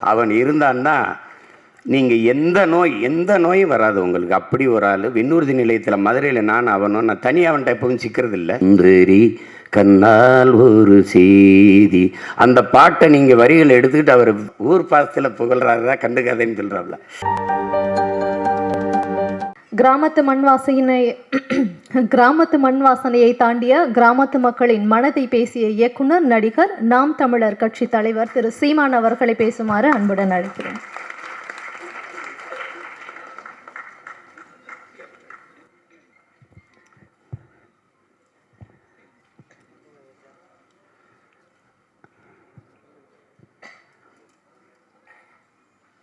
அவன் இருந்தான்னா நீங்கள் எந்த நோயும் வராது உங்களுக்கு. அப்படி ஒரு ஆள் விண்ணூர்தி நிலையத்தில் மதுரையில் நான் தனியாக அவன்கிட்ட எப்பவும் சிக்கிறது இல்லை. சுந்தரி கண்ணால் ஒரு செய்தி, அந்த பாட்டை நீங்கள் வரிகள் எடுத்துக்கிட்டு அவர் ஊர் பாசத்தில் புகழ்றாருதா கண்டுக்காதேன்னு சொல்கிறாப்ல. கிராமத்து மண் வாசனையை தாண்டிய கிராமத்து மக்களின் மனதை பேசிய இயக்குனர், நடிகர், நாம் தமிழர் கட்சி தலைவர் திரு சீமான் அவர்களை பேசுமாறு அன்புடன் அழைக்கிறேன்.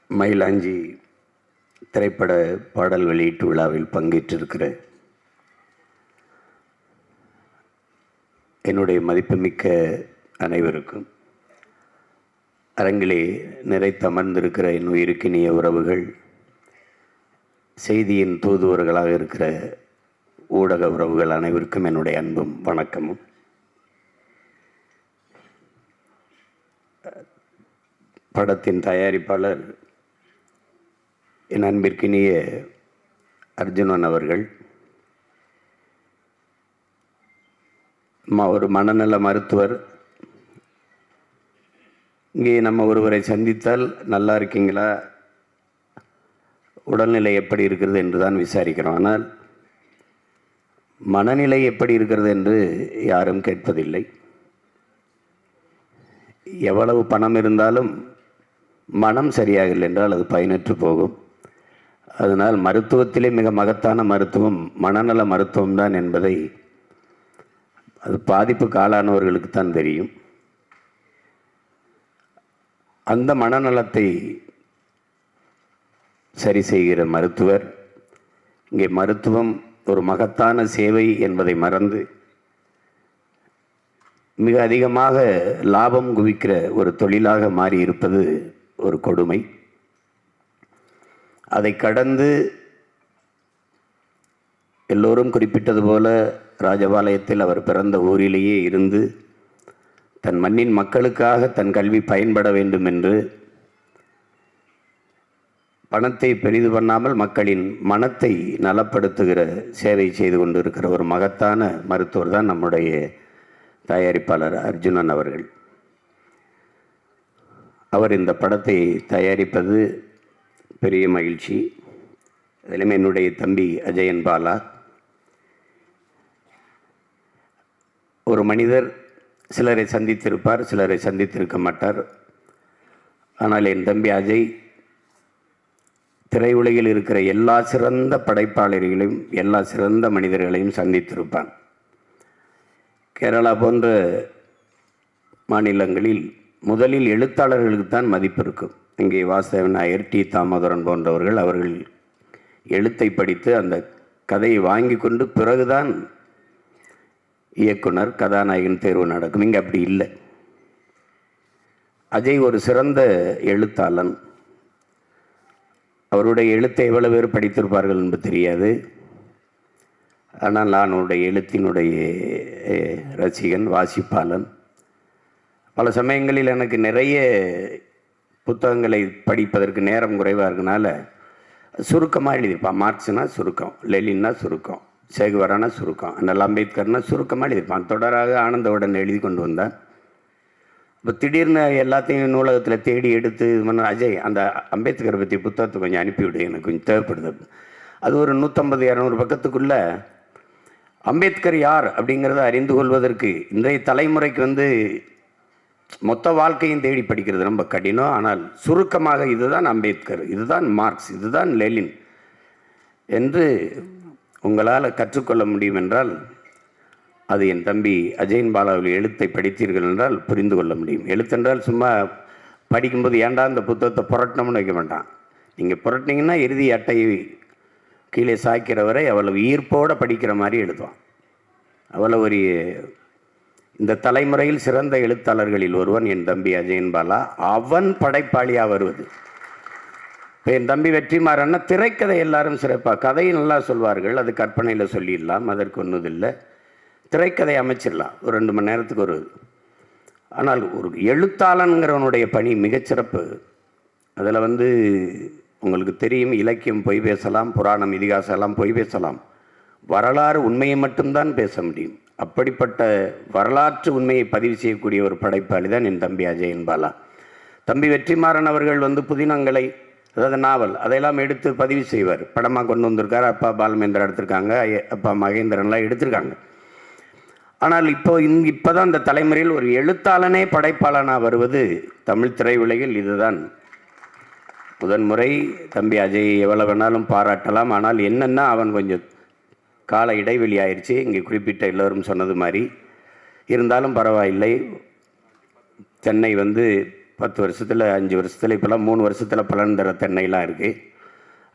மயிலாஞ்சி திரைப்பட பாடல் வெளியீட்டு விழாவில் பங்கேற்றிருக்கிற என்னுடைய மதிப்புமிக்க அனைவருக்கும், அரங்கிலே நிறைத்தமர்ந்திருக்கிற என் உயிருக்கினிய உறவுகள், செய்தியின் தூதுவர்களாக இருக்கிற ஊடக உறவுகள் அனைவருக்கும் என்னுடைய அன்பும் வணக்கமும். படத்தின் தயாரிப்பாளர் என் அன்பிற்கினிய அர்ஜுனன் அவர்கள், ஒரு மனநல மருத்துவர். இங்கே நம்ம ஒருவரை சந்தித்தால் நல்லா இருக்கீங்களா, உடல்நிலை எப்படி இருக்கிறது என்று தான் விசாரிக்கிறோம். ஆனால் மனநிலை எப்படி இருக்கிறது என்று யாரும் கேட்பதில்லை. எவ்வளவு பணம் இருந்தாலும் மனம் சரியாகவில்லை என்றால் அது பயனற்று போகும். அதனால் மருத்துவத்திலே மிக மகத்தான மருத்துவம் மனநல மருத்துவம் தான் என்பதை அது பாதிப்புக்கு ஆளானவர்களுக்கு தான் தெரியும். அந்த மனநலத்தை சரி செய்கிற மருத்துவர், இங்கே மருத்துவம் ஒரு மகத்தான சேவை என்பதை மறந்து மிக அதிகமாக லாபம் குவிக்கிற ஒரு தொழிலாக மாறி இருப்பது ஒரு கொடுமை. அதை கடந்து எல்லோரும் குறிப்பிட்டது போல ராஜபாளையத்தில் அவர் பிறந்த ஊரிலேயே இருந்து தன் மண்ணின் மக்களுக்காக தன் கல்வி பயன்பட வேண்டும் என்று பணத்தை பெரிது பண்ணாமல் மக்களின் மனத்தை நலப்படுத்துகிற சேவை செய்து கொண்டு இருக்கிற ஒரு மகத்தான மருத்துவர் தான் நம்முடைய தயாரிப்பாளர் அர்ஜுனன் அவர்கள். அவர் இந்த படத்தை தயாரிப்பது பெரிய மகிழ்ச்சி. அதிலும் என்னுடைய தம்பி அஜயன் பாலா. ஒரு மனிதர் சிலரை சந்தித்திருப்பார், சிலரை சந்தித்திருக்க மாட்டார். ஆனால் என் தம்பி அஜய் திரையுலகில் இருக்கிற எல்லா சிறந்த படைப்பாளர்களையும் எல்லா சிறந்த மனிதர்களையும் சந்தித்திருப்பான். கேரளா போன்ற மாநிலங்களில் முதலில் எழுத்தாளர்களுக்கு தான் மதிப்பு இருக்கும். இங்கே வாசவன் நாயர், டி தாமோதரன் போன்றவர்கள் அவர்கள் எழுத்தை படித்து அந்த கதையை வாங்கி கொண்டு பிறகுதான் இயக்குனர் கதாநாயகன் தேர்வு நடக்கும். இங்கே அப்படி இல்லை. அஜய் ஒரு சிறந்த எழுத்தாளன். அவருடைய எழுத்தை எவ்வளவு பேர் படித்திருப்பார்கள் என்று தெரியாது. ஆனால் நான் அவருடைய எழுத்தினுடைய ரசிகன், வாசிப்பாளன். பல சமயங்களில் எனக்கு நிறைய புத்தகங்களை படிப்பதற்கு நேரம் குறைவாக இருக்கனால சுருக்கமாக எழுதியிருப்பான். மார்க்ஸ்னா சுருக்கம், லெனின்னா சுருக்கம், சேகுவரானா சுருக்கம், அண்ணல் அம்பேத்கர்னா சுருக்கமாக எழுதியிருப்பான். தொடராக ஆனந்தவுடன் எழுதி கொண்டு வந்தான். இப்போ திடீர்னு எல்லாத்தையும் நூலகத்தில் தேடி எடுத்து இது பண்ண, அஜய் அந்த அம்பேத்கரை பற்றி புத்தகத்தை கொஞ்சம் அனுப்பிவிடு, எனக்கு கொஞ்சம் தேவைப்படுது. அது ஒரு 150-200 பக்கத்துக்குள்ளே அம்பேத்கர் யார் அப்படிங்கிறத அறிந்து கொள்வதற்கு இன்றைய தலைமுறைக்கு மொத்த வாழ்க்கையும் தேடி படிக்கிறது ரொம்ப கடினம். ஆனால் சுருக்கமாக இதுதான் அம்பேத்கர், இதுதான் மார்க்ஸ், இதுதான் லெனின் என்று உங்களால் கற்றுக்கொள்ள முடியும் என்றால் அது என் தம்பி அஜயன் பாலாவில் எழுத்தை படித்தீர்கள் என்றால் புரிந்து கொள்ள முடியும். எழுத்தென்றால் சும்மா படிக்கும்போது ஏன்டா இந்த புத்தகத்தை புரட்டணும்னு வைக்க மாட்டான். நீங்கள் புரட்டினீங்கன்னா இறுதி அட்டையை கீழே சாய்க்கிறவரை அவ்வளவு ஈர்ப்போடு படிக்கிற மாதிரி எழுதுவான். அவ்வளோ ஒரு இந்த தலைமுறையில் சிறந்த எழுத்தாளர்களில் ஒருவன் என் தம்பி அஜயன் பாலா. அவன் படைப்பாளியாக வருவது. இப்போ என் தம்பி வெற்றிமாறன்னா திரைக்கதை எல்லாரும் சிறப்பாக கதையை நல்லா சொல்வார்கள். அது கற்பனையில் சொல்லிடலாம், அதற்கு ஒன்றும் இல்லை. திரைக்கதை அமைச்சிடலாம் ஒரு 2 மணி நேரத்துக்கு ஒரு. ஆனால் ஒரு எழுத்தாளனுங்கிறவனுடைய பணி மிகச்சிறப்பு. அதில் உங்களுக்கு தெரியும், இலக்கியம் பொய் பேசலாம், புராணம் இதிகாசம் எல்லாம் பொய் பேசலாம், வரலாறு உண்மையை மட்டும்தான் பேச முடியும். அப்படிப்பட்ட வரலாற்று உண்மையை பதிவு செய்யக்கூடிய ஒரு படைப்பாளி தான் என் தம்பி அஜயன் பாலா. தம்பி வெற்றிமாறன் அவர்கள் புதினங்களை, அதாவது நாவல், அதையெல்லாம் எடுத்து பதிவு செய்வார். படமாக கொண்டு வந்திருக்கார். அப்பா பாலமேந்திரா எடுத்திருக்காங்க, அப்பா மகேந்திரன்லாம் எடுத்திருக்காங்க. ஆனால் இப்போ தான் இந்த தலைமுறையில் ஒரு எழுத்தாளனே படைப்பாளனாக வருவது தமிழ் திரையுலகில் இதுதான் முதன்முறை. தம்பி அஜய் எவ்வளோ வேணாலும் பாராட்டலாம். ஆனால் என்னென்னா அவன் கொஞ்சம் கால இடைவெளி ஆயிடுச்சு, இங்கே குறிப்பிட்ட எல்லோரும் சொன்னது மாதிரி. இருந்தாலும் பரவாயில்லை. தென்னை 10 வருஷத்தில் 5 வருஷத்தில் இப்போலாம் 3 வருஷத்தில் பலன் தர தென்னைலாம் இருக்குது.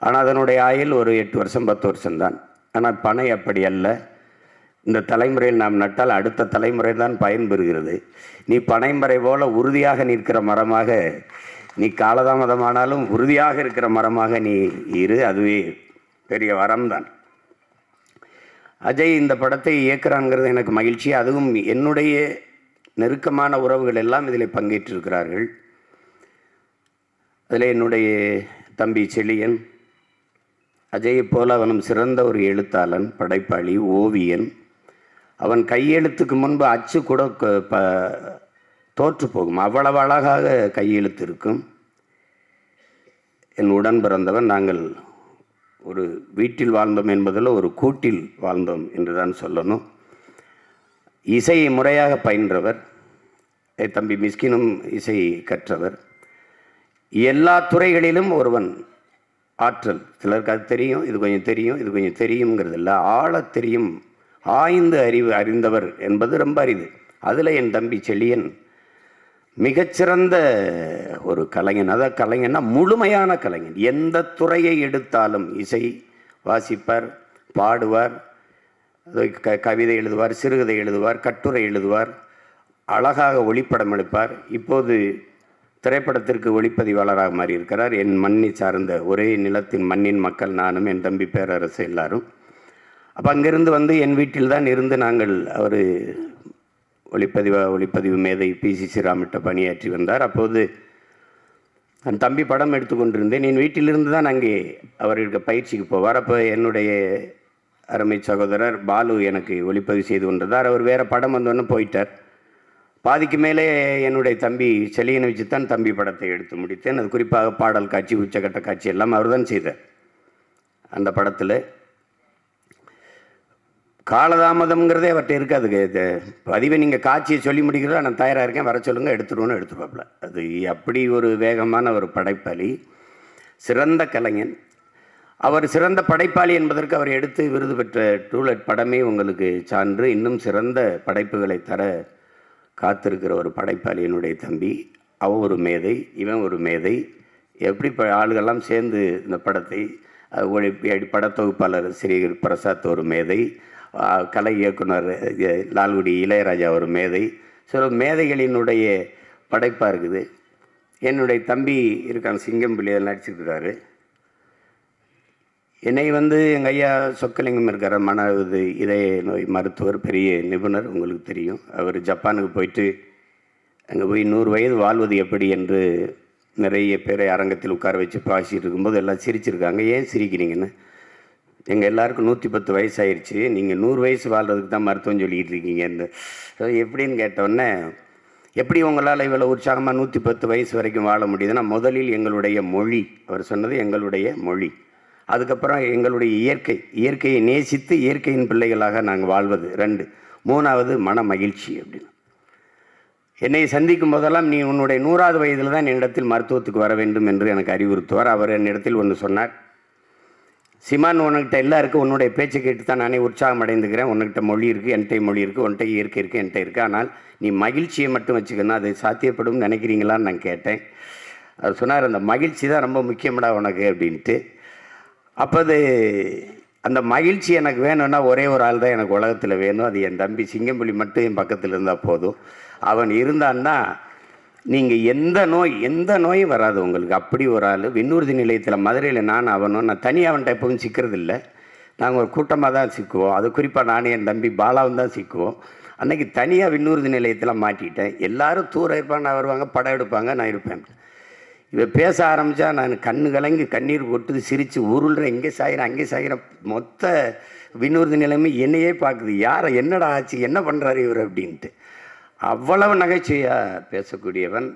ஆனால் அதனுடைய ஆயுள் ஒரு 8 வருஷம் 10 வருஷம்தான். ஆனால் பனை அப்படி அல்ல. இந்த தலைமுறையில் நாம் நட்டால் அடுத்த தலைமுறை தான் பயன்பெறுகிறது. நீ பனைமரை போல உறுதியாக நிற்கிற மரமாக, நீ காலதாமதமானாலும் உறுதியாக இருக்கிற மரமாக நீ இரு. அதுவே பெரிய வரம்தான். அஜய் இந்த படத்தை இயக்குறாங்கிறது எனக்கு மகிழ்ச்சி. அதுவும் என்னுடைய நெருக்கமான உறவுகள் எல்லாம் இதில் பங்கேற்றிருக்கிறார்கள். அதில் என்னுடைய தம்பி செழியன், அஜயை போல அவனும் சிறந்த ஒரு எழுத்தாளன், படைப்பாளி, ஓவியன். அவன் கையெழுத்துக்கு முன்பு அச்சு கூட தோற்று போகும், அவ்வளவு அழகாக கையெழுத்து இருக்கும். என் உடன் பிறந்தவன். நாங்கள் ஒரு வீட்டில் வாழ்ந்தோம் என்பதில் ஒரு கூட்டில் வாழ்ந்தோம் என்று தான் சொல்லணும். இசையை முறையாக பயின்றவர். தம்பி மிஸ்கினும் இசை கற்றவர். எல்லா துறைகளிலும் ஒருவன் ஆற்றல். சிலருக்கு அது தெரியும், இது கொஞ்சம் தெரியும், இது கொஞ்சம் தெரியுங்கிறது இல்லை, ஆழத் தெரியும், ஆய்ந்து அறிந்தவர் என்பது ரொம்ப அரிது. அதில் என் தம்பி செழியன் மிகச்சிறந்த ஒரு கலைஞன். அதாவது கலைஞன்னா முழுமையான கலைஞன். எந்த துறையை எடுத்தாலும் இசை வாசிப்பார், பாடுவார், கவிதை எழுதுவார், சிறுகதை எழுதுவார், கட்டுரை எழுதுவார், அழகாக ஒளிப்படம் எடுப்பார். இப்போது திரைப்படத்திற்கு ஒளிப்பதிவாளராக மாறி இருக்கிறார். என் மண்ணை சார்ந்த ஒரே நிலத்தின் மண்ணின் மக்கள் நானும், என் தம்பி பேரரசு எல்லாரும். அப்போ அங்கிருந்து என் வீட்டில் தான் இருந்து நாங்கள் அவர் ஒளிப்பதிவு மேதை பிசிசி ராமிட்ட பணியாற்றி வந்தார். அப்போது என் தம்பி படம் எடுத்துக்கொண்டிருந்தேன். என் வீட்டிலிருந்து தான் அங்கே அவர்களுக்கு பயிற்சிக்கு போவார். அப்போ என்னுடைய அருமை சகோதரர் பாலு எனக்கு ஒளிப்பதிவு செய்து கொண்டிருந்தார். அவர் வேறு படம் வந்தோன்னு போயிட்டார். பாதிக்கு மேலே என்னுடைய தம்பி செழியனை வச்சு தான் தம்பி படத்தை எடுத்து முடித்தேன். அது குறிப்பாக பாடல் காட்சி, உச்சக்கட்ட காட்சி எல்லாம் அவர் தான் செய்தார். அந்த படத்தில் காலதாமதம்ங்கிறதே அவர்கிட்ட இருக்காது. பதிவை நீங்கள் காட்சியை சொல்லி முடிக்கிறதா, நான் தயாராக இருக்கேன், வர சொல்லுங்கள், எடுத்துருவோன்னு எடுத்துருவாப்புல. அது அப்படி ஒரு வேகமான ஒரு படைப்பாளி, சிறந்த கலைஞன். அவர் சிறந்த படைப்பாளி என்பதற்கு அவர் எடுத்து விருது பெற்ற டூலெட் படமே உங்களுக்கு சான்று. இன்னும் சிறந்த படைப்புகளை தர காத்திருக்கிற ஒரு படைப்பாளி என்னுடைய தம்பி. அவன் ஒரு மேதை, இவன் ஒரு மேதை. எப்படி ஆளுகள்லாம் சேர்ந்து இந்த படத்தை படத்தொகுப்பாளர் ஸ்ரீ பிரசாத் ஒரு மேதை, கலை இயக்குனர் லால்குடி இளையராஜா ஒரு மேதை. சில மேதைகளினுடைய படைப்பாக இருக்குது. என்னுடைய தம்பி இருக்கான், சிங்கம்பிள்ளி, அதில் நடிச்சிருக்கிறாரு. என்னை எங்கள் ஐயா சொக்கலிங்கம் இருக்கிற இதய நோய் மருத்துவர், பெரிய நிபுணர், உங்களுக்கு தெரியும். அவர் ஜப்பானுக்கு போயிட்டு அங்கே போய் 100 வயது வாழ்வது எப்படி என்று நிறைய பேரை அரங்கத்தில் உட்கார வச்சு பேசிட்டு இருக்கும்போது எல்லாம் சிரிச்சிருக்காங்க. ஏன் சிரிக்கிறீங்கன்னு. எங்கள் எல்லாருக்கும் 110 வயசு ஆயிடுச்சு, நீங்கள் 100 வயசு வாழ்கிறதுக்கு தான் மருத்துவம் சொல்லிக்கிட்டு இருக்கீங்க. எப்படின்னு கேட்டோடனே, எப்படி உங்களால் இவ்வளோ உற்சாகமாக 110 வயசு வரைக்கும் வாழ முடியுதுன்னா, முதலில் எங்களுடைய மொழி, அவர் சொன்னது எங்களுடைய மொழி, அதுக்கப்புறம் எங்களுடைய இயற்கையை நேசித்து இயற்கையின் பிள்ளைகளாக நாங்கள் வாழ்வது 2, 3வது மன மகிழ்ச்சி அப்படின்னு. என்னை சந்திக்கும் போதெல்லாம், நீ உன்னுடைய 100வது வயதில் தான் என்னிடத்தில் மருத்துவத்துக்கு வர வேண்டும் என்று எனக்கு அறிவுறுத்துவார். அவர் என்னிடத்தில் ஒன்று சொன்னார், சிமான், உன்கிட்ட எல்லாம் இருக்குது, உன்னுடைய பேச்சை கேட்டு தான் நானே உற்சாகம் அடைந்துக்கிறேன். உன்கிட்ட மொழி இருக்குது, என்கிட்ட மொழி இருக்குது, உன்கிட்ட இயற்கை இருக்குது, என்கிட்ட இருக்குது, ஆனால் நீ மகிழ்ச்சியை மட்டும் வச்சுக்கணும், அது சாத்தியப்படும் நினைக்கிறீங்களான்னு நான் கேட்டேன். அவர் சொன்னார், அந்த மகிழ்ச்சி தான் ரொம்ப முக்கியமாடா உனக்கு அப்படின்ட்டு. அப்போ அந்த மகிழ்ச்சி எனக்கு வேணும்னா ஒரே ஒரு ஆள் தான் எனக்கு உலகத்தில் வேணும், அது என் தம்பி சிங்கம்புலி மட்டும் என் பக்கத்தில் இருந்தால் போதும். அவன் இருந்தான்னா நீங்கள் எந்த நோயும் வராது உங்களுக்கு. அப்படி ஒரு ஆள். விண்ணூர்தி நிலையத்தில் மதுரையில் நான் தனியாக அவன்கிட்ட எப்பவும் சிக்கிறதில்லை. நாங்கள் ஒரு கூட்டமாக தான் சிக்குவோம். அது குறிப்பாக நானே என் தம்பி பாலாவும் தான் சிக்குவோம். அன்றைக்கி தனியாக விண்ணூர்தி நிலையத்தில் மாட்டிட்டேன். எல்லோரும் தூரம் இருப்பாங்க, நான் வருவாங்க, படம் எடுப்பாங்க, நான் இருப்பேன். இவன் பேச ஆரம்பித்தா நான் கண்ணு கலங்கி கண்ணீர் கொட்டுது, சிரித்து உருள்றேன், இங்கே சாயிறேன் அங்கே சாயிறேன். மொத்த வினூர்தி நிலைமை என்னையே பார்க்குது, யாரை என்னடா ஆச்சு, என்ன பண்ணுறாரு இவர் அப்படின்ட்டு. அவ்வளவு நகைச்சுவையாக பேசக்கூடியவன்.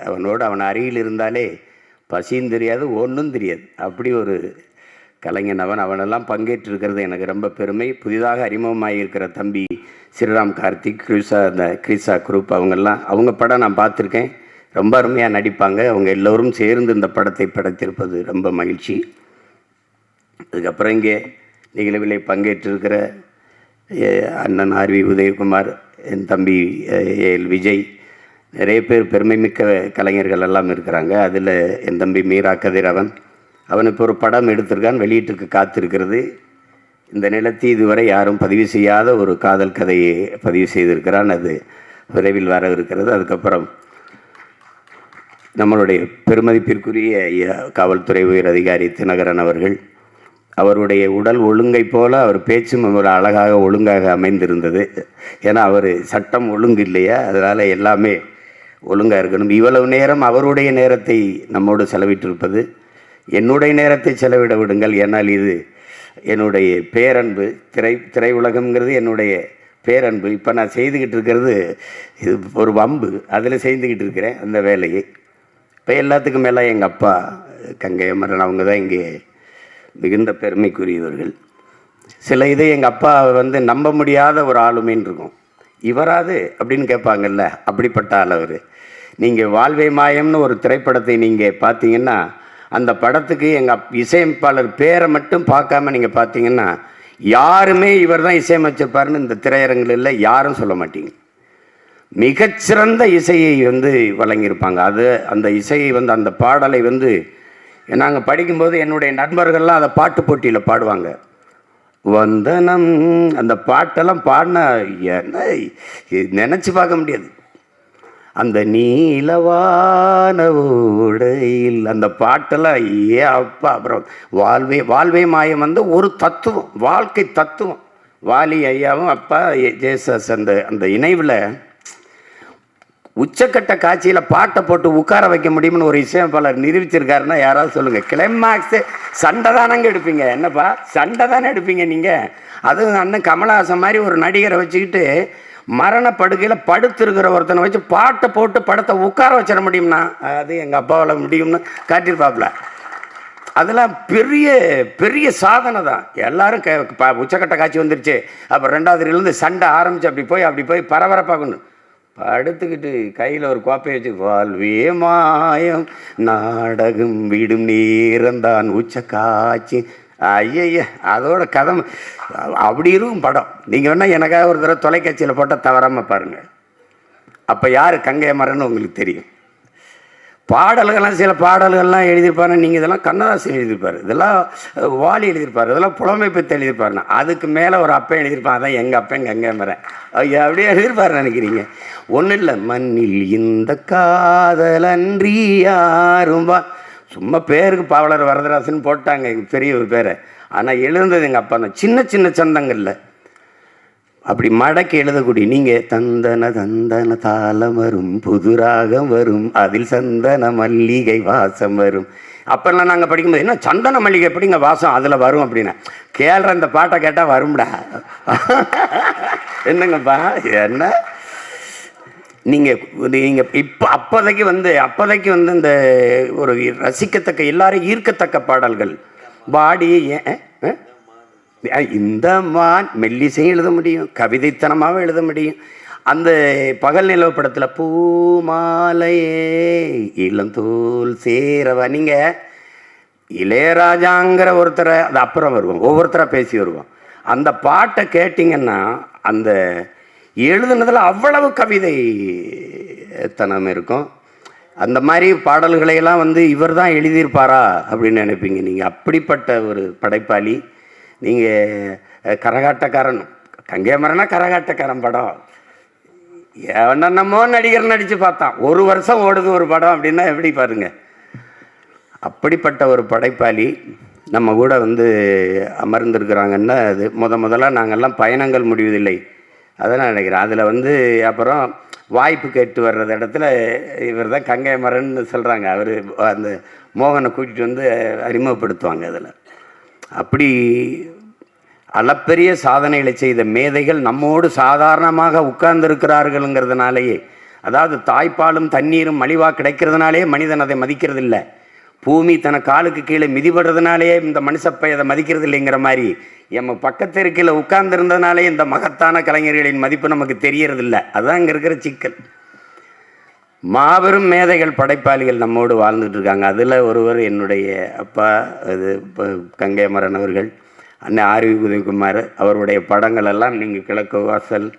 அவனோடு அவன் அருகில் இருந்தாலே பசியும் தெரியாது, ஒன்றும் தெரியாது. அப்படி ஒரு கலைஞன் அவன். அவனெல்லாம் பங்கேற்றிருக்கிறது எனக்கு ரொம்ப பெருமை. புதிதாக அறிமுகமாகியிருக்கிற தம்பி ஸ்ரீராம் கார்த்திக், கிரிசா குரூப், அவங்க படம் நான் பார்த்துருக்கேன். ரொம்ப அருமையாக நடிப்பாங்க. அவங்க எல்லோரும் சேர்ந்து இந்த படத்தை படைத்திருப்பது ரொம்ப மகிழ்ச்சி. அதுக்கப்புறம் இங்கே நிகழ்வில் பங்கேற்றிருக்கிற அண்ணன் ஆர்வி உதயகுமார், என் தம்பி ஏஎல் விஜய், நிறைய பேர் பெருமைமிக்க கலைஞர்கள் எல்லாம் இருக்கிறாங்க. அதில் என் தம்பி மீரா கதிரவன், அவன் இப்போ ஒரு படம் எடுத்திருக்கான், வெளியீட்டுக்கு காத்திருக்கிறது. இந்த நிலத்தை இதுவரை யாரும் பதிவு செய்யாத ஒரு காதல் கதையை பதிவு செய்திருக்கிறான். அது விரைவில் வர இருக்கிறது. அதுக்கப்புறம் நம்மளுடைய பெருமதிப்பிற்குரிய காவல்துறை உயர் அதிகாரி தினகரன் அவர்கள், அவருடைய உடல் ஒழுங்கை போல அவர் பேச்சும் ஒரு அழகாக ஒழுங்காக அமைந்திருந்தது. ஏன்னா அவர் சட்டம் ஒழுங்கு இல்லையா, அதனால் எல்லாமே ஒழுங்காக இருக்கணும். இவ்வளவு நேரம் அவருடைய நேரத்தை நம்மோடு செலவிட்டிருப்பது, என்னுடைய நேரத்தை செலவிட விடுங்கள். ஏன்னால் இது என்னுடைய பேரன்பு. திரை உலகம்ங்கிறது என்னுடைய பேரன்பு. இப்போ நான் செய்துக்கிட்டு இருக்கிறது இது ஒரு வம்பு, அதில் செய்துக்கிட்டு இருக்கிறேன் அந்த வேலையை. இப்போ எல்லாத்துக்கும் மேலே எங்கள் அப்பா கங்கை அமரன், அவங்க தான் இங்கே மிகுந்த பெருமைக்குரியவர்கள். சில இதை எங்கள் அப்பா நம்ப முடியாத ஒரு ஆளுமைன்னு இருக்கும். இவராது அப்படின்னு கேட்பாங்கல்ல, அப்படிப்பட்ட ஆள் அவர். நீங்கள் வாழ்வே மாயம்னு ஒரு திரைப்படத்தை நீங்கள் பார்த்தீங்கன்னா, அந்த படத்துக்கு எங்கள் இசையமைப்பாளர் பேரை மட்டும் பார்க்காம நீங்கள் பார்த்தீங்கன்னா, யாருமே இவர் தான் இசையமைச்சிருப்பாருன்னு இந்த திரையரங்கில் யாரும் சொல்ல மாட்டீங்க. மிகச்சிறந்த இசையை வழங்கியிருப்பாங்க. அந்த இசையை அந்த பாடலை நாங்கள் படிக்கும்போது என்னுடைய நண்பர்கள்லாம் அதை பாட்டு போட்டியில் பாடுவாங்க. வந்தனம், அந்த பாட்டெல்லாம் பாடினா என்ன நினச்சி பார்க்க முடியாது. அந்த நீலவான உடையில் அந்த பாட்டெல்லாம் அப்பா. அப்புறம் வாழ்வே மாயம் ஒரு தத்துவம், வாழ்க்கை தத்துவம். வாலி ஐயாவும் அப்பா ஜேசஸ் அந்த இணைவில் உச்சக்கட்ட காட்சியில் பாட்டை போட்டு உட்கார வைக்க முடியும்னு ஒரு இசையமைப்பாளர் நிரூபிச்சிருக்காருன்னா யாராவது சொல்லுங்கள். கிளைமாக்ஸு சண்டை தானங்க எடுப்பீங்க, என்னப்பா சண்டை தானே எடுப்பீங்க நீங்கள். அதுவும் அண்ணன் கமலஹாசன் மாதிரி ஒரு நடிகரை வச்சுக்கிட்டு மரணப்படுகையில் படுத்திருக்கிற ஒருத்தனை வச்சு பாட்டை போட்டு படத்தை உட்கார வச்சிட முடியும்னா அது எங்கள் அப்பாவால் முடியும்னு காட்டியிருப்பாப்புல. அதெல்லாம் பெரிய பெரிய சாதனை தான். எல்லாரும் உச்சக்கட்ட காட்சி வந்துருச்சு, அப்போ ரெண்டாவதுலேருந்து சண்டை ஆரம்பித்து அப்படி போய் பரபரப்பாகணும். படுத்துக்கிட்டு கையில் ஒரு கோப்பையை வச்சு வாழ்வே மாயம் நாடகம் விடும் நேரம்தான் உச்ச காட்சி. ஐய அதோட கதை அப்படி இருக்கும் படம். நீங்கள் வேணால் எனக்காக ஒரு தடவை தொலைக்காட்சியில் போட்டால் தவறாமல் பாருங்கள். அப்போ யார் கங்கை அமரன்னு உங்களுக்கு தெரியும். பாடல்கள்லாம் சில பாடல்கள்லாம் எழுதியிருப்பாரு. நீங்கள் இதெல்லாம் கண்ணதாசன் எழுதியிருப்பார், இதெல்லாம் வாலி எழுதியிருப்பார், இதெல்லாம் புலமை பற்றி எழுதியிருப்பாருண்ணா. அதுக்கு மேலே ஒரு அப்பன் எழுதியிருப்பான், அதான் எங்கள் அப்பன் கங்கை அமரன். ஐயா அப்படியே எழுதியிருப்பாரு நினைக்கிறீங்க. ஒன்றும் இல்லை, மண்ணில் இந்த காதலன்றி யாரும் சும்மா பேருக்கு பாவலர் வரதராசன் போட்டாங்க எங்கள் பெரிய ஒரு பேரை. ஆனால் எழுந்தது எங்கள் அப்பா தான். சின்ன சின்ன சந்தங்களில் அப்படி மடக்கி எழுதக்கூடிய நீங்கள் தந்தன தாளம் வரும், புதுராகம் வரும், அதில் சந்தன மல்லிகை வாசம் வரும். அப்பெல்லாம் நாங்கள் படிக்கும்போது என்ன சந்தன மல்லிகை எப்படிங்க வாசம் அதில் வரும் அப்படின்னா, கேள்ற இந்த பாட்டை கேட்டால் வரும்டா. என்னங்கப்பா என்ன நீங்கள் இப்போ அப்போதைக்கு இந்த ஒரு ரசிக்கத்தக்க எல்லாரும் ஈர்க்கத்தக்க பாடல்கள் பாடி இந்த மான் மெல்லிசையும் எழுத முடியும், கவிதைத்தனமாகவும் எழுத முடியும். அந்த பகல் நிலவு படத்தில் பூமாலையே இளந்தோல் சேரவா, நீங்கள் இளையராஜாங்கிற ஒருத்தரை அது அப்புறம் வருவோம், ஒவ்வொருத்தராக பேசி வருவோம். அந்த பாட்டை கேட்டிங்கன்னா அந்த எழுதுனதில் அவ்வளவு கவிதை தனம் இருக்கும். அந்த மாதிரி பாடல்களையெல்லாம் இவர் தான் எழுதியிருப்பாரா அப்படின்னு நினைப்பீங்க நீங்கள். அப்படிப்பட்ட ஒரு படைப்பாளி நீங்கள். கரகாட்டக்காரன், கங்கை அமரனா கரகாட்டக்காரன் படம் என்னென்னமோ நடிகர் நடித்து பார்த்தான். ஒரு வருஷம் ஓடுது ஒரு படம் அப்படின்னா எப்படி பாருங்க. அப்படிப்பட்ட ஒரு படைப்பாளி நம்ம கூட அமர்ந்திருக்கிறாங்கன்னா அது முதல்ல நாங்கள்லாம் பயணங்கள் முடிவதில்லை அதான் நினைக்கிறேன். அதில் வந்து அப்புறம் வாய்ப்பு கேட்டு வர்றது இடத்துல இவர் தான் கங்கை மரன்னு சொல்கிறாங்க. அவர் அந்த மோகனை கூட்டிகிட்டு வந்து அறிமுகப்படுத்துவாங்க. அதில் அப்படி அளப்பெரிய சாதனைகளை செய்த மேதைகள் நம்மோடு சாதாரணமாக உட்கார்ந்துருக்கிறார்கள்ங்கிறதுனாலேயே, அதாவது தாய்ப்பாலும் தண்ணீரும் மலிவாக கிடைக்கிறதுனாலே மனிதன் அதை மதிக்கிறது இல்லை. பூமி தன காலுக்கு கீழே மிதிபடுறதுனாலேயே இந்த மனுஷப்பை அதை மதிக்கிறது இல்லைங்கிற மாதிரி நம்ம பக்கத்து இருக்கையில் உட்கார்ந்துருந்ததுனாலே இந்த மகத்தான கலைஞர்களின் மதிப்பு நமக்கு தெரியறதில்லை. அதுதான் இங்கே இருக்கிற சிக்கல். மாபெரும் மேதைகள் படைப்பாளிகள் நம்மோடு வாழ்ந்துட்டு இருக்காங்க. அதில் ஒருவர் என்னுடைய அப்பா, அது கங்கை மரன் அவர்கள், அண்ணன் ஆர்வி உதயகுமார். அவருடைய படங்கள் எல்லாம் நீங்கள் கிழக்கு வாசல்,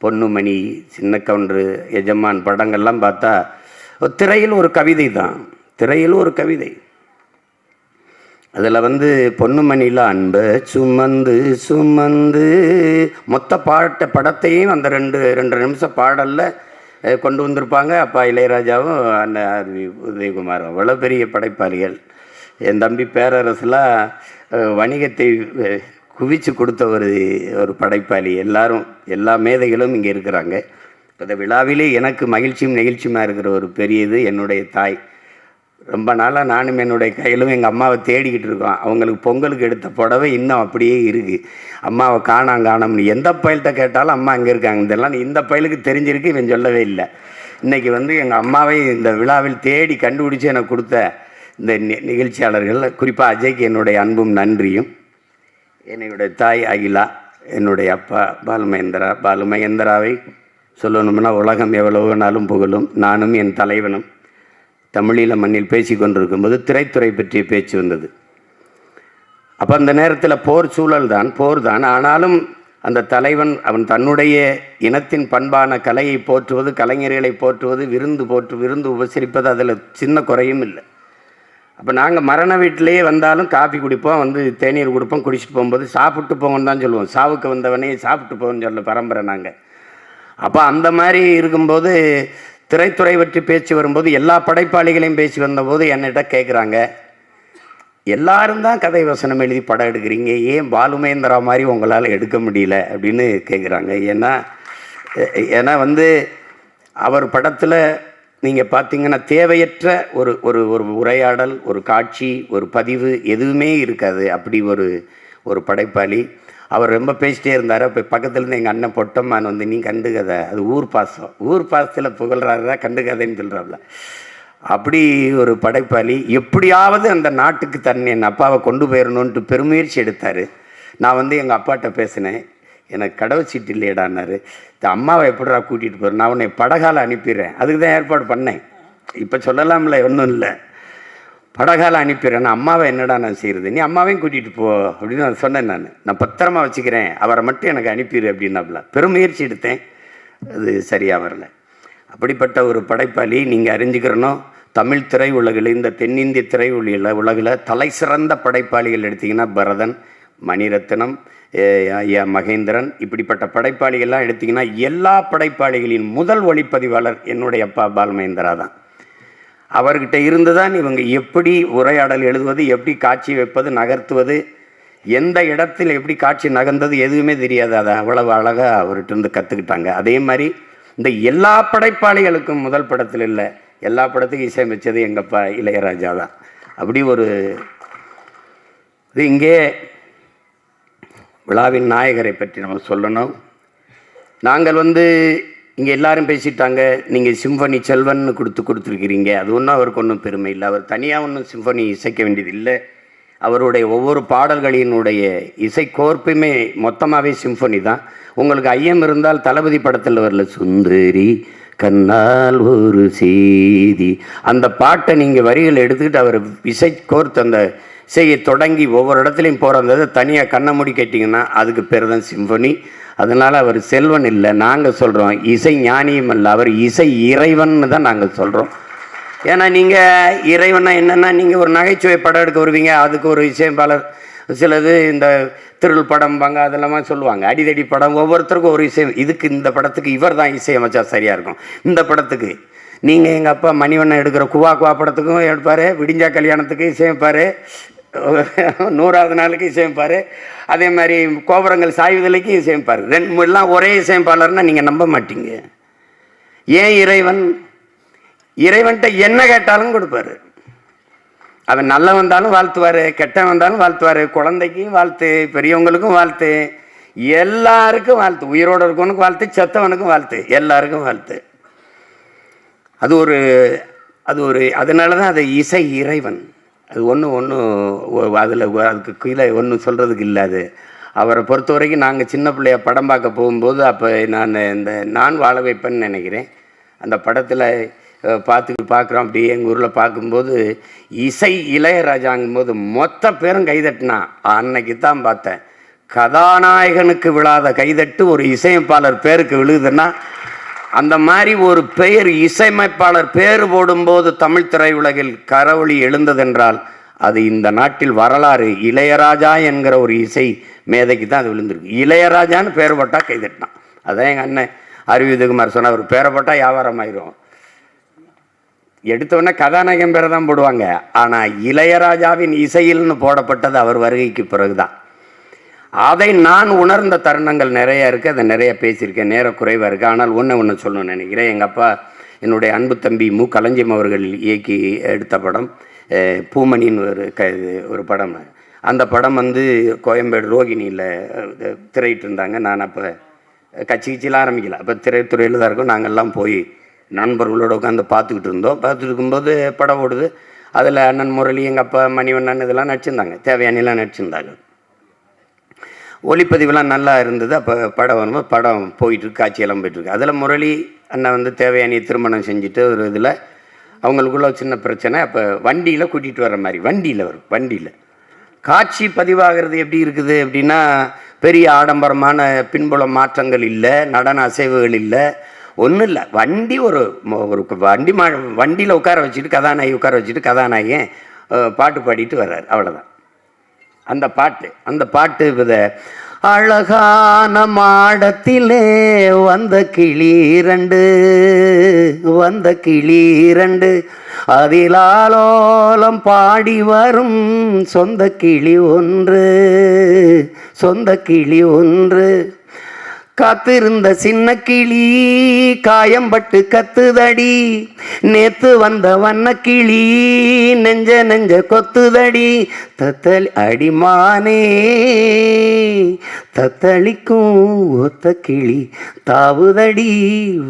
பொன்னுமணி, சின்ன கவுண்டரு, எஜமான் படங்கள்லாம் பார்த்தா திரையில் ஒரு கவிதை தான். திரையில் ஒரு கவிதை. அதில் வந்து பொன்னுமணியில் அன்பை சுமந்து சுமந்து மொத்த படத்தையும் அந்த ரெண்டு நிமிஷம் பாடலில் கொண்டு வந்திருப்பாங்க. அப்பா இளையராஜாவும் அண்ணன் ஆர்வி உதயகுமாரும் அவ்வளோ பெரிய படைப்பாளிகள். என் தம்பி பேரரசுலாம் வணிகத்தை குவிச்சு கொடுத்த ஒரு படைப்பாளி. எல்லா மேதைகளும் இங்கே இருக்கிறாங்க. இப்போ இந்த விழாவிலே எனக்கு மகிழ்ச்சியும் நெகிழ்ச்சியுமாக இருக்கிற ஒரு பெரியது என்னுடைய தாய். ரொம்ப நாளாக நானும் என்னுடைய கையிலும் எங்கள் அம்மாவை தேடிக்கிட்டு இருக்கோம். அவங்களுக்கு பொங்கலுக்கு எடுத்த புடவை இன்னும் அப்படியே இருக்குது. அம்மாவை காணாமனு எந்த பயல்கிட்ட கேட்டாலும் அம்மா அங்கே இருக்காங்க. இதெல்லாம் இந்த பயலுக்கு தெரிஞ்சிருக்கு, இவன் சொல்லவே இல்லை. இன்றைக்கி வந்து எங்கள் அம்மாவை இந்த விழாவில் தேடி கண்டுபிடிச்சி எனக்கு கொடுத்த இந்த நிகழ்ச்சியாளர்கள், குறிப்பாக அஜய்க்கு என்னுடைய அன்பும் நன்றியும். என்னுடைய தாய் அகிலா, என்னுடைய அப்பா பாலுமகேந்திராவை சொல்லணும்னா உலகம் எவ்வளவுனாலும் புகழும். நானும் என் தலைவனும் தமிழீழ மண்ணில் பேசி கொண்டிருக்கும்போது திரைத்துறை பற்றிய பேச்சு வந்தது. அப்போ அந்த நேரத்தில் போர் தான். ஆனாலும் அந்த தலைவன் அவன் தன்னுடைய இனத்தின் பண்பான கலையை போற்றுவது, கலைஞர்களை போற்றுவது, விருந்து உபசரிப்பது, அதில் சின்ன குறையும் இல்லை. அப்போ நாங்கள் மரண வீட்டிலேயே வந்தாலும் காஃபி குடிப்போம், வந்து தேநீர் கொடுப்போம். குடிச்சிட்டு போகும்போது சாப்பிட்டு போங்கன்னு தான் சொல்லுவோம். சாவுக்கு வந்தவனே சாப்பிட்டு போகணும்னு சொல்ல பரம்பரை நாங்கள். அப்போ அந்த மாதிரி இருக்கும்போது திரைத்துறை பற்றி பேச்சு வரும்போது எல்லா படைப்பாளிகளையும் பேசி வந்தபோது என்னிட்ட கேட்குறாங்க, எல்லாரும் தான் கதை வசனம் எழுதி படம் எடுக்கிறீங்க, ஏன் பாலுமகேந்திரா மாதிரி உங்களால் எடுக்க முடியல அப்படின்னு கேட்குறாங்க. ஏன்னா வந்து அவர் படத்தில் நீங்கள் பார்த்தீங்கன்னா தேவையற்ற ஒரு உரையாடல், ஒரு காட்சி, ஒரு பதிவு எதுவுமே இருக்காது. அப்படி ஒரு படைப்பாளி. அவர் ரொம்ப பேசிட்டே இருந்தார். இப்போ பக்கத்துலேருந்து எங்கள் அண்ணன் பொட்டம்மான் வந்து, நீ கண்டுகதை, அது ஊர் பாசத்தில் புகழ்றாருதான் கண்டுகதைன்னு சொல்கிறாப்ல. அப்படி ஒரு படைப்பாளி. எப்படியாவது அந்த நாட்டுக்கு என் அப்பாவை கொண்டு போயிடணுன்ட்டு பெருமுயற்சி எடுத்தார். நான் வந்து எங்கள் அப்பாட்ட பேசினேன், எனக்கு கடவுள் சீட்டு இல்லையடான்னாரு. இந்த அம்மாவை எப்படிடா கூட்டிகிட்டு போகிறேன், நான் உன்னை படகால அனுப்பிடுறேன், அதுக்கு தான் ஏற்பாடு பண்ணேன். இப்போ சொல்லலாம்ல, ஒன்றும் இல்லை, படகால அனுப்பிடுறேன். நான் அம்மாவை என்னடா நான் செய்கிறது, நீ அம்மாவையும் கூட்டிகிட்டு போ அப்படின்னு நான் சொன்னேன். நான் பத்திரமா வச்சுக்கிறேன், அவரை மட்டும் எனக்கு அனுப்பிடு அப்படின்னாப்புல. பெருமுயற்சி எடுத்தேன், அது சரியாக வரல. அப்படிப்பட்ட ஒரு படைப்பாளி நீங்கள் அறிஞ்சுக்கிறணும். தமிழ் திரை உலகில், இந்த தென்னிந்திய திரை உலகில் தலை சிறந்த படைப்பாளிகள் எடுத்திங்கன்னா பரதன், மணிரத்னம், ஐயா மகேந்திரன், இப்படிப்பட்ட படைப்பாளிகள்லாம் எடுத்திங்கன்னா எல்லா படைப்பாளிகளின் முதல் ஒளிப்பதிவாளர் என்னுடைய அப்பா பாலுமகேந்திரா தான். அவர்கிட்ட இருந்து தான் இவங்க எப்படி உரையாடல் எழுதுவது, எப்படி காட்சி வைப்பது, நகர்த்துவது, எந்த இடத்தில் எப்படி காட்சி நகர்ந்தது எதுவுமே தெரியாது. அதை அவ்வளவு அழகாக அவர்கிட்ட இருந்து கற்றுக்கிட்டாங்க. அதே மாதிரி இந்த எல்லா படைப்பாளிகளுக்கும் முதல் படத்தில் இல்லை, எல்லா படத்துக்கும் இசையமைச்சது எங்கப்பா இளையராஜா தான். அப்படி ஒரு இது. இங்கே விழாவின் நாயகரை பற்றி நம்ம சொல்லணும். நாங்கள் வந்து இங்கே எல்லாரும் பேசிட்டாங்க, நீங்கள் சிம்பனி செல்வன்னு கொடுத்துருக்கிறீங்க. அது ஒன்றும் அவருக்கு ஒன்றும் பெருமை இல்லை. அவர் தனியாக ஒன்றும் சிம்பனி இசைக்க வேண்டியது இல்லை. அவருடைய ஒவ்வொரு பாடல்களினுடைய இசை கோர்ப்புமே மொத்தமாகவே சிம்பனி தான். உங்களுக்கு ஐயம் இருந்தால் தளபதி படத்தில் வரல, சுந்தரி கண்ணால் ஒரு செய்தி, அந்த பாட்டை நீங்கள் வரிகள் எடுத்துக்கிட்டு அவர் இசை கோர்த்து அந்த இசையை தொடங்கி ஒவ்வொரு இடத்துலையும் போகிறத தனியாக கண்ணை மூடி கேட்டிங்கன்னா அதுக்கு பேர் தான் சிம்பனி. அதனால் அவர் செல்வன் இல்லை, நாங்கள் சொல்கிறோம் இசை ஞானியும் இல்லை, அவர் இசை இறைவன்னு தான் நாங்கள் சொல்கிறோம். ஏன்னா நீங்கள் இறைவனா என்னென்னா, நீங்கள் ஒரு நகைச்சுவை படம் எடுக்க வருவீங்க, அதுக்கு ஒரு இசையமைப்பாளர், சிலது இந்த திருள் படம்பாங்க, அதெல்லாம் சொல்லுவாங்க, அடிதடி படம், ஒவ்வொருத்தருக்கும் ஒரு இசை. இதுக்கு இந்த படத்துக்கு இவர் தான் இசையமைச்சா சரியாக இருக்கும். இந்த படத்துக்கு நீங்கள் எங்கள் அப்பா மணிவண்ணன் எடுக்கிற குவா படத்துக்கும் எடுப்பார், விடிஞ்சா கல்யாணத்துக்கு இசையமைப்பார், 100வது நாளுக்கு இசையமைப்பார். அதே மாதிரி கோபுரங்கள் சாய்வதலைக்கு இசையமைப்பார். எல்லாம் ஒரே இசையமைப்பாளர்னால் நீங்கள் நம்ப மாட்டீங்க. ஏன் இறைவன்கிட்ட என்ன கேட்டாலும் கொடுப்பார். அவன் நல்ல வந்தாலும் வாழ்த்துவார், கெட்ட வந்தாலும் வாழ்த்துவார், குழந்தைக்கும் வாழ்த்து, பெரியவங்களுக்கும் வாழ்த்து, எல்லாருக்கும் வாழ்த்து, உயிரோடு இருக்கவனுக்கும் வாழ்த்து, செத்தவனுக்கும் வாழ்த்து, எல்லாருக்கும் வாழ்த்து. அது ஒரு அதனால தான் அது இசை இறைவன். அது அதில் அதுக்கு கீழே ஒன்றும் சொல்கிறதுக்கு இல்லாது. அவரை பொறுத்த வரைக்கும் நாங்கள் சின்ன பிள்ளைய படம் பார்க்க போகும்போது, அப்போ நான் வாழ வைப்பேன்னு நினைக்கிறேன். அந்த படத்தில் பார்க்குறோம். அப்படியே எங்கள் ஊரில் பார்க்கும்போது இசை இளையராஜாங்கும்போது மொத்த பேரும் கைதட்டினா. அன்னைக்கு தான் பார்த்தேன், கதாநாயகனுக்கு விழாத கைதட்டு ஒரு இசையமைப்பாளர் பேருக்கு விழுகுதுன்னா, அந்த மாதிரி ஒரு பெயர் இசையமைப்பாளர் பேர் போடும்போது தமிழ் திரையுலகில் கரவொளி எழுந்ததென்றால் அது இந்த நாட்டில் வரலாறு. இளையராஜா என்கிற ஒரு இசை மேதைக்கு தான் அது விழுந்திருக்கு. இளையராஜான்னு பேர் போட்டால் கைதட்டினான். அதான் எங்கள் அண்ணன் அருவிதகுமார் சொன்னால், ஒரு பேரை போட்டால் வியாபாரம் ஆயிரும். எடுத்தோடனே கதாநாயகன் பேரை தான் போடுவாங்க. ஆனால் இளையராஜாவின் இசையில்னு போடப்பட்டது அவர் வருகைக்கு பிறகுதான். அதை நான் உணர்ந்த தருணங்கள் நிறைய இருக்குது. அதை நிறைய பேசியிருக்கேன், நேர குறைவாக இருக்குது. ஆனால் ஒன்று சொல்லணும்னு நினைக்கிறேன். எங்கள் அப்பா, என்னுடைய அன்பு தம்பி மு. களஞ்சியம் அவர்கள் இயக்கி எடுத்த படம் பூமணின்னு ஒரு படம். அந்த படம் கோயம்பேடு ரோகிணியில் திரையிட்டு இருந்தாங்க. நான் அப்போ கட்சிலாம் ஆரம்பிக்கல, அப்போ திரைத்துறையில் தான் இருக்கும். நாங்கள்லாம் போய் நண்பர்களோடு உட்காந்து பார்த்துக்கிட்டு இருந்தோம். பார்த்துட்டு இருக்கும்போது படம் ஓடுது. அதில் அண்ணன் முரளி, எங்கள் அப்பா மணிவண்ணன் இதெல்லாம் நடிச்சிருந்தாங்க, தேவையானிலாம் நடிச்சிருந்தாங்க. ஒளிப்பதிவுலாம் நல்லா இருந்தது. அப்போ படம் வரும்போது படம் போயிட்டுருக்கு, காட்சியெல்லாம் போயிட்டுருக்கு. அதில் முரளி அண்ணன் தேவையானியை திருமணம் செஞ்சுட்டு ஒரு இதில் அவங்களுக்குள்ள சின்ன பிரச்சனை. அப்போ வண்டியில் கூட்டிகிட்டு வர்ற மாதிரி, வண்டியில் காட்சி பதிவாகிறது எப்படி இருக்குது அப்படின்னா, பெரிய ஆடம்பரமான பின்புல மாற்றங்கள் இல்லை, நடன அசைவுகள் இல்லை, ஒன்றும் இல்லை. வண்டி ஒரு வண்டியில் உட்கார வச்சுட்டு கதாநாயகி உட்கார வச்சுட்டு கதாநாயகன் பாட்டு பாடிட்டு வர்றாரு, அவ்வளோதான். அந்த பாட்டு வித அழகான மாடத்திலே வந்த கிளி இரண்டு அதிலாலோலம் பாடி வரும் சொந்த கிளி ஒன்று காத்திருந்த சின்ன கிளி காயம்பட்டு கத்துதடி, நேத்து வந்த வண்ண கிளி நெஞ்ச கொத்துதடி, தத்தளி அடிமானே தத்தளிக்கும் ஒத்த கிளி தாவுதடி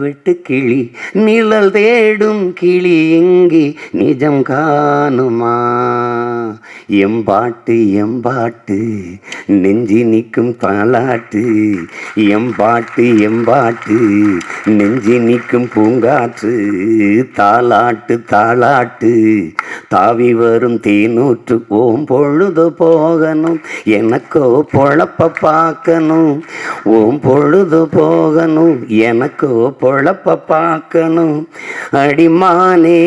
வெட்டு கிளி, நிழல் தேடும் கிளி இங்கே நிஜம் காணுமா, எம்பாட்டு நெஞ்சி நிற்கும் தாலாட்டு, எம்பாட்டு நெஞ்சி நிற்கும் பூங்காற்று, தாலாட்டு தாவி வரும் தேனூற்று, ஓம் பொழுது போகணும் எனக்கோ பொழப்ப பார்க்கணும், ஓம் பொழுது போகணும் எனக்கோ பொழப்ப பார்க்கணும், அடிமானே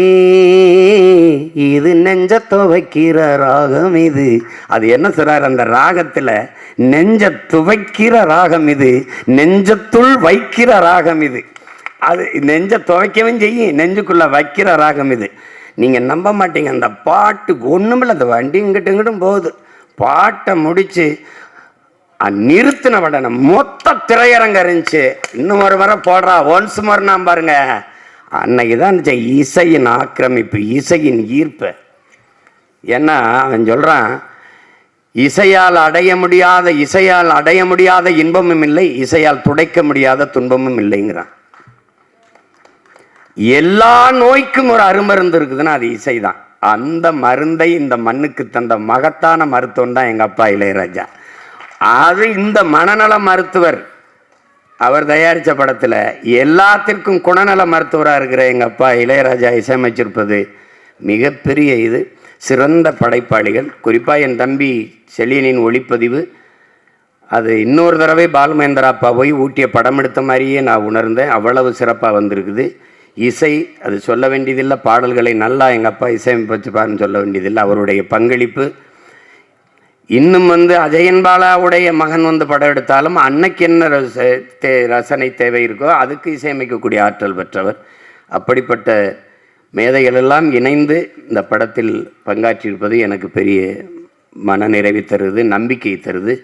இது நெஞ்ச துவைக்கிற ராகம் இது. அது என்ன சொல்றார் அந்த ராகத்தில், நெஞ்ச துவைக்கிற ராகம் இது, நெஞ்சத்துள் வைக்கிற ராகம் இது. அது நெஞ்ச துவைக்கவும் செய்யும், நெஞ்சுக்குள்ள வைக்கிற ராகம் இது. நீங்கள் நம்ப மாட்டீங்க, அந்த பாட்டு ஒன்றுமில்ல, அந்த வண்டி இங்கிட்டும் போகுது, பாட்டை முடித்து நிறுத்தின உடனே மொத்த திரையரங்க இருந்துச்சு. இன்னும் ஒரு முறை போடுறா, ஒன்ஸ் மோர் நான் பாருங்க. அன்னைக்கு தான் இருந்துச்சு இசையின் ஆக்கிரமிப்பு, இசையின் ஈர்ப்பு. ஏன்னா அவன் சொல்கிறான், இசையால் அடைய முடியாத இன்பமும் இல்லை, இசையால் துடைக்க முடியாத துன்பமும் இல்லைங்கிறான். எல்லா நோய்க்கும் ஒரு அருமருந்து இருக்குதுன்னா அது இசை தான். அந்த மருந்தை இந்த மண்ணுக்கு தந்த மகத்தான மருத்துவம் தான் எங்கள் அப்பா இளையராஜா. அது இந்த மனநல மருத்துவர் அவர் தயாரித்த படத்தில் எல்லாத்திற்கும் குணநல மருத்துவராக இருக்கிற எங்கள் அப்பா இளையராஜா இசையமைச்சிருப்பது மிகப்பெரிய இது. சிறந்த படைப்பாளிகள். குறிப்பாக என் தம்பி செலியனின் ஒளிப்பதிவு, அது இன்னொரு தடவை பாலுமேந்திரா அப்பா போய் ஊட்டிய படம் எடுத்த மாதிரியே நான் உணர்ந்தேன். அவ்வளவு சிறப்பாக வந்திருக்குது. இசை அது சொல்ல வேண்டியதில்லை, பாடல்களை நல்லா எங்கள் அப்பா இசையமைப்பாருன்னு சொல்ல வேண்டியதில்லை. அவருடைய பங்களிப்பு இன்னும் அஜயன் பாலாவுடைய மகன் படம் எடுத்தாலும் அன்னைக்கு என்ன ரசனை தேவை இருக்கோ அதுக்கு இசையமைக்கக்கூடிய ஆற்றல் பெற்றவர். அப்படிப்பட்ட மேதைகளெல்லாம் இணைந்து இந்த படத்தில் பங்காற்றியிருப்பது எனக்கு பெரிய மனநிறைவு தருது, நம்பிக்கை தருது.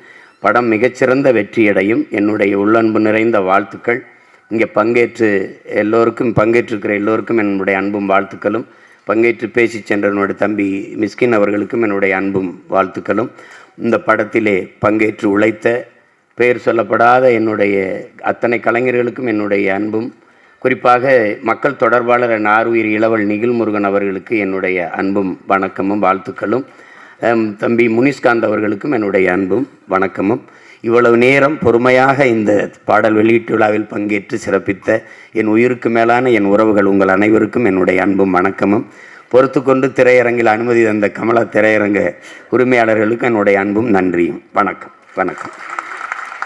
படம் மிகச்சிறந்த வெற்றியடையும். என்னுடைய உள்ளன்பு நிறைந்த வாழ்த்துக்கள். இங்கே பங்கேற்றிருக்கிற எல்லோருக்கும் என்னுடைய அன்பும் வாழ்த்துக்களும், பங்கேற்று பேசி சென்ற என்னுடைய தம்பி மிஸ்கின் அவர்களுக்கும் என்னுடைய அன்பும் வாழ்த்துக்களும், இந்த படத்திலே பங்கேற்று உழைத்த பெயர் சொல்லப்படாத என்னுடைய அத்தனை கலைஞர்களுக்கும் என்னுடைய அன்பும், குறிப்பாக மக்கள் தொடர்பாளர் ஆருயிர் இளவல் நிகில் முருகன் அவர்களுக்கு என்னுடைய அன்பும் வணக்கமும் வாழ்த்துக்களும், தம்பி முனிஸ்காந்த் அவர்களுக்கும் என்னுடைய அன்பும் வணக்கமும். இவ்வளவு நேரம் பொறுமையாக இந்த பாடல் வெளியீட்டு விழாவில் பங்கேற்று சிறப்பித்த என் உயிருக்கு மேலான என் உறவுகள் உங்கள் அனைவருக்கும் என்னுடைய அன்பும் வணக்கமும். பொறுத்து கொண்டு திரையரங்கில் அனுமதி தந்த கமலா திரையரங்க உரிமையாளர்களுக்கும் என்னுடைய அன்பும் நன்றியும். வணக்கம்.